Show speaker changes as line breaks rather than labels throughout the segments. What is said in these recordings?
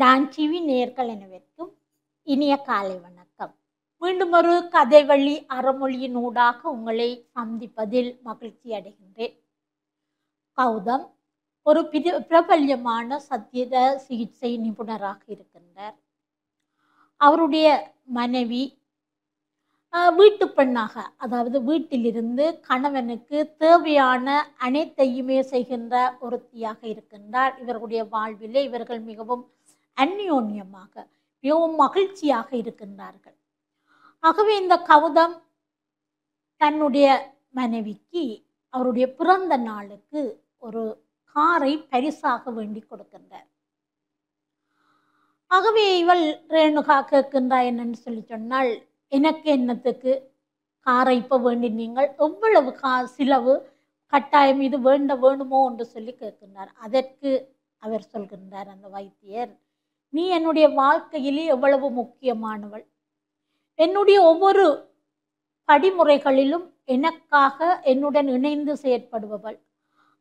Don TV நேயர்கள் அனைவருக்கும் இனிய காலை வணக்கம். மீண்டும் ஒரு கதை வழி அறமொழியினூடாக உங்களை சந்திப்பதில் மகிழ்ச்சி அடைகின்றேன். கௌதம் ஒரு பிரபல்யமான சத்தியத சிகிச்சை நிபுணராக இருக்கின்றார். அவருடைய மனைவி வீட்டு பெண்ணாக, அதாவது வீட்டிலிருந்து கணவனுக்கு தேவையான அனைத்தையுமே செய்கின்ற ஒருத்தியாக இருக்கின்றார். இவர்களுடைய வாழ்விலே இவர்கள் மிகவும் அந்யோன்யமாக மிகவும் மகிழ்ச்சியாக இருக்கின்றார்கள். ஆகவே இந்த கௌதம் தன்னுடைய மனைவிக்கு அவருடைய பிறந்த நாளுக்கு ஒரு காரை பரிசாக வேண்டி கொடுக்கின்றார். ஆகவே இவள் ரேணுகா கேட்கின்றா என்னன்னு சொல்லி சொன்னால், எனக்கு என்னத்துக்கு காரை இப்போ வேண்டி நீங்கள் எவ்வளவு செலவு கட்டாயம் இது வேணுமோ என்று சொல்லி கேட்கின்றார். அதற்கு அவர் சொல்கின்றார், அந்த வைத்தியர், நீ என்னுடைய வாழ்க்கையிலே எவ்வளவு முக்கியமானவள், என்னுடைய ஒவ்வொரு படிமுறைகளிலும் எனக்காக என்னுடன் இணைந்து செயற்படுபவள்.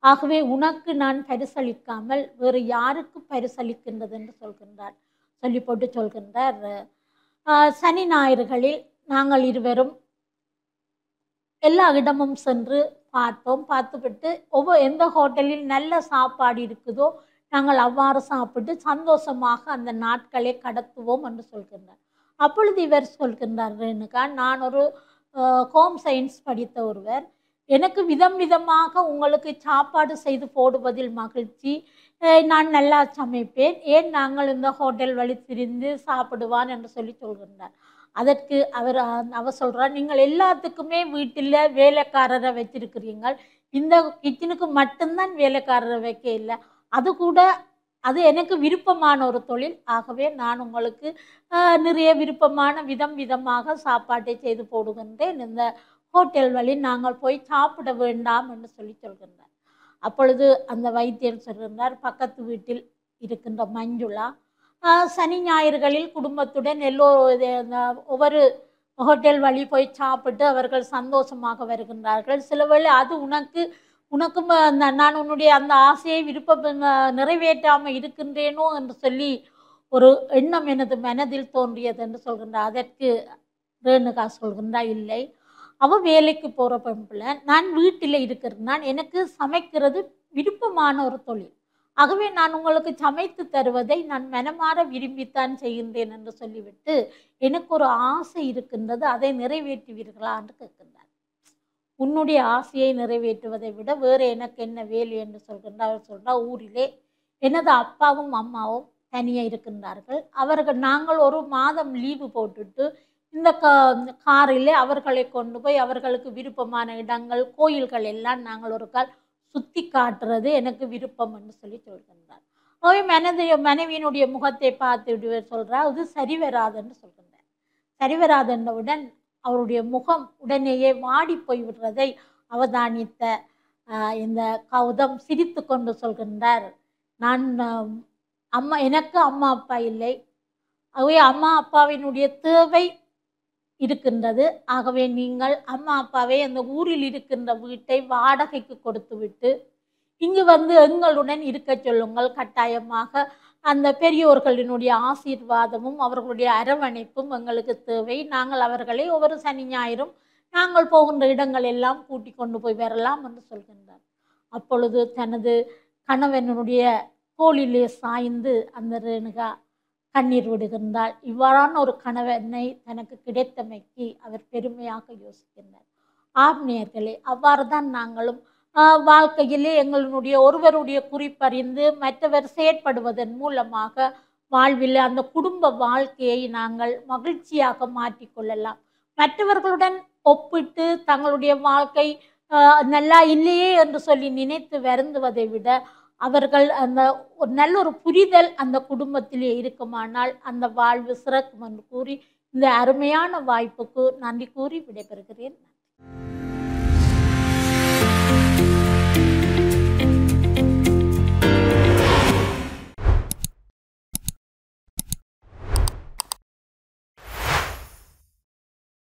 ஆகவே உனக்கு நான் பரிசளிக்காமல் வேறு யாருக்கு பரிசளிக்கின்றது என்று சொல்கின்றார். சொல்லி போட்டு சொல்கின்றார், சனி ஞாயிறுகளில் நாங்கள் இருவரும் எல்லா இடமும் சென்று பார்த்தோம். பார்த்துவிட்டு எந்த ஹோட்டலில் நல்ல சாப்பாடு இருக்குதோ நாங்கள் அவ்வாறு சாப்பிட்டு சந்தோஷமாக அந்த நாட்களை கடத்துவோம் என்று சொல்கின்றார். அப்பொழுது இவர் சொல்கின்றார், ரேணுகா, நான் ஒரு ஹோம் சயின்ஸ் படித்த ஒருவர், எனக்கு விதம் விதமாக உங்களுக்கு சாப்பாடு செய்து போடுவதில் மகிழ்ச்சி, நான் நல்லா சமைப்பேன், ஏன் நாங்கள் இந்த ஹோட்டல் வழி திரிந்து சாப்பிடுவான் என்று சொல்லி சொல்கின்றார். அதற்கு அவர் சொல்கிறார், நீங்கள் எல்லாத்துக்குமே வீட்டில் வேலைக்காரரை வச்சிருக்கிறீங்கள், இந்த கிச்சனுக்கு மட்டும்தான் வேலைக்காரரை வைக்க இல்லை, அது எனக்கு விருப்பமான ஒரு தொழில். ஆகவே நான் உங்களுக்கு நிறைய விருப்பமான விதமாக சாப்பாட்டை செய்து போடுகின்றேன், இந்த ஹோட்டல் வழி நாங்கள் போய் சாப்பிட வேண்டாம் என்று சொல்லி சொல்கின்றார். அப்பொழுது அந்த வைத்தியர் சொல்கின்றார், பக்கத்து வீட்டில் இருக்கின்ற மஞ்சுளா சனி ஞாயிறுகளில் குடும்பத்துடன் ஒவ்வொரு ஹோட்டல் வழி போய் சாப்பிட்டு அவர்கள் சந்தோஷமாக வருகின்றார்கள். சில வேளை அது உனக்கும் நான் உன்னுடைய அந்த ஆசையை விருப்பம் நிறைவேற்றாமல் இருக்கின்றேனோ என்று சொல்லி ஒரு எண்ணம் எனது மனதில் தோன்றியது என்று சொல்கின்றார். அதற்கு ரேணுகா சொல்கின்றா, இல்லை, அவள் வேலைக்கு போகிற பெண்பிள்ளை, நான் வீட்டில் இருக்கிறேன், எனக்கு சமைக்கிறது விருப்பமான ஒரு தொழில், ஆகவே நான் உங்களுக்கு சமைத்து தருவதை நான் மனமாற விரும்பித்தான் செய்கின்றேன் என்று சொல்லிவிட்டு, எனக்கு ஒரு ஆசை இருக்கின்றது, அதை நிறைவேற்றுவீர்களா என்று கேட்கின்றார். உன்னுடைய ஆசையை நிறைவேற்றுவதை விட வேறு எனக்கு என்ன வேலை என்று சொல்கின்றார். அவர் சொல்கிறார், ஊரிலே எனது அப்பாவும் அம்மாவும் தனியாக இருக்கின்றார்கள், நாங்கள் ஒரு மாதம் லீவு போட்டுட்டு இந்த காரிலே அவர்களை கொண்டு போய் அவர்களுக்கு விருப்பமான இடங்கள் கோயில்கள் எல்லாம் நாங்கள் ஒரு கால் சுற்றி காட்டுறது எனக்கு விருப்பம் என்று சொல்லி சொல்கின்றார். மனைவியினுடைய முகத்தை பார்த்து சொல்கிறார், அது சரி வராதுன்னு சொல்கின்றார். சரி வராதென்றவுடன் அவருடைய முகம் உடனேயே வாடி போய்விடுறதை அவதானித்த இந்த கௌதம் சிரித்து கொண்டு சொல்கின்றார், எனக்கு அம்மா அப்பா இல்லை, ஆகவே அம்மா அப்பாவினுடைய தேவை இருக்கின்றது, ஆகவே நீங்கள் அம்மா அப்பாவை அந்த ஊரில் இருக்கின்ற வீட்டை வாடகைக்கு கொடுத்து விட்டு இங்கு வந்து எங்களுடன் இருக்க சொல்லுங்கள். கட்டாயமாக அந்த பெரியோர்களினுடைய ஆசீர்வாதமும் அவர்களுடைய அரவணைப்பும் எங்களுக்கு தேவை, நாங்கள் அவர்களை ஒவ்வொரு சனி ஞாயிறும் நாங்கள் போகின்ற இடங்கள் எல்லாம் கூட்டி கொண்டு போய் வரலாம் என்று சொல்கின்றார். அப்பொழுது தனது கணவனுடைய தோளிலே சாய்ந்து அந்த ரேணுகா கண்ணீர் விடுகின்றார். இவ்வாறான ஒரு கணவனை தனக்கு கிடைத்தமைக்கு அவர் பெருமையாக யோசிக்கின்றார். ஆப்நேயர்களே, அவ்வாறு தான் நாங்களும் வாழ்க்கையிலே எங்களுடைய ஒருவருடைய குறிப்பறிந்து மற்றவர் செயற்படுவதன் மூலமாக வாழ்வில் அந்த குடும்ப வாழ்க்கையை நாங்கள் மகிழ்ச்சியாக மாற்றிக்கொள்ளலாம். மற்றவர்களுடன் ஒப்பிட்டு தங்களுடைய வாழ்க்கை நல்லா இல்லையே என்று சொல்லி நினைத்து வருந்துவதை விட அவர்கள் அந்த ஒரு நல்ல ஒரு புரிதல் அந்த குடும்பத்திலே இருக்குமானால் அந்த வாழ்வு சிறக்கும் என்று கூறி இந்த அருமையான வாய்ப்புக்கு நன்றி கூறி விடைபெறுகிறேன்.